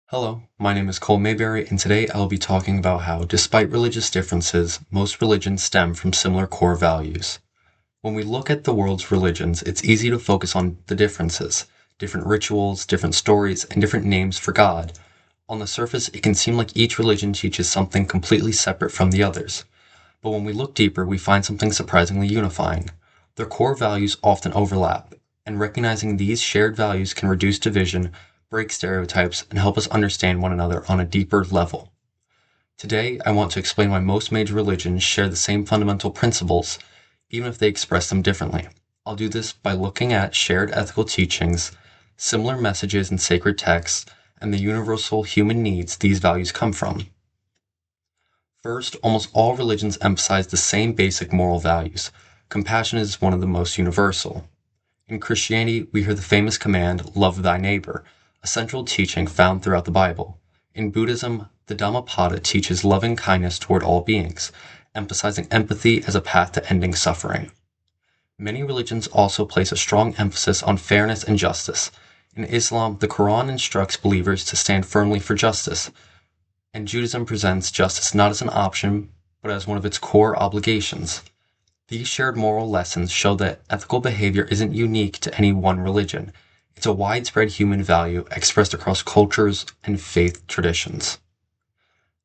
Hello, my name is Cole Mayberry, and today I'll be talking about how, despite religious differences, most religions stem from similar core values. When we look at the world's religions, it's easy to focus on the differences, different rituals, different stories, and different names for God. On the surface, it can seem like each religion teaches something completely separate from the others. But when we look deeper, we find something surprisingly unifying. Their core values often overlap, and recognizing these shared values can reduce division, break stereotypes, and help us understand one another on a deeper level. Today, I want to explain why most major religions share the same fundamental principles, even if they express them differently. I'll do this by looking at shared ethical teachings, similar messages in sacred texts, and the universal human needs these values come from. First, almost all religions emphasize the same basic moral values. Compassion is one of the most universal. In Christianity, we hear the famous command, love thy neighbor, a central teaching found throughout the Bible. In Buddhism, the Dhammapada teaches loving kindness toward all beings, emphasizing empathy as a path to ending suffering. Many religions also place a strong emphasis on fairness and justice. In Islam, the Quran instructs believers to stand firmly for justice, and Judaism presents justice not as an option, but as one of its core obligations. These shared moral lessons show that ethical behavior isn't unique to any one religion. It's a widespread human value expressed across cultures and faith traditions.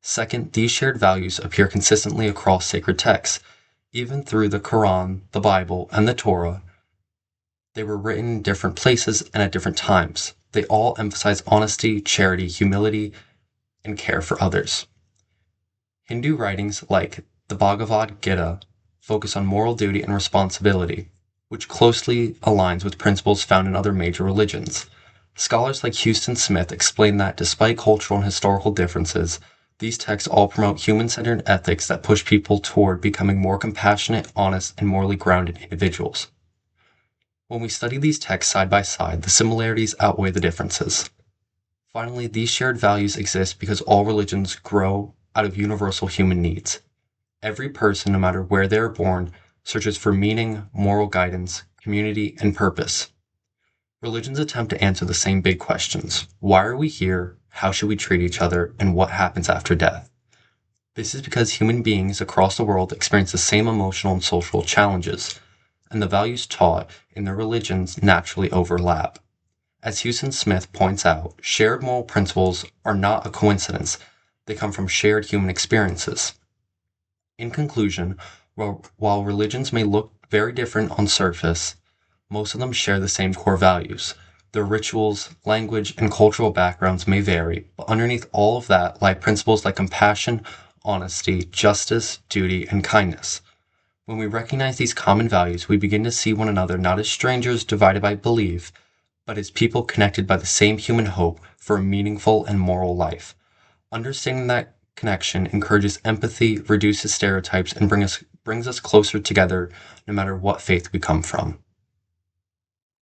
Second, these shared values appear consistently across sacred texts. Even through the Quran, the Bible, and the Torah, they were written in different places and at different times. They all emphasize honesty, charity, humility, and care for others. Hindu writings like the Bhagavad Gita focus on moral duty and responsibility, which closely aligns with principles found in other major religions. Scholars like Houston Smith explain that despite cultural and historical differences, these texts all promote human-centered ethics that push people toward becoming more compassionate, honest, and morally grounded individuals. When we study these texts side by side, the similarities outweigh the differences. Finally, these shared values exist because all religions grow out of universal human needs. Every person, no matter where they are born, searches for meaning, moral guidance, community, and purpose. Religions attempt to answer the same big questions. Why are we here? How should we treat each other? And what happens after death? This is because human beings across the world experience the same emotional and social challenges, and the values taught in their religions naturally overlap. As Houston Smith points out, shared moral principles are not a coincidence. They come from shared human experiences. In conclusion, while religions may look very different on surface, most of them share the same core values. Their rituals, language, and cultural backgrounds may vary, but underneath all of that lie principles like compassion, honesty, justice, duty, and kindness. When we recognize these common values, we begin to see one another not as strangers divided by belief, but as people connected by the same human hope for a meaningful and moral life. Understanding that connection encourages empathy, reduces stereotypes, and brings us closer together no matter what faith we come from.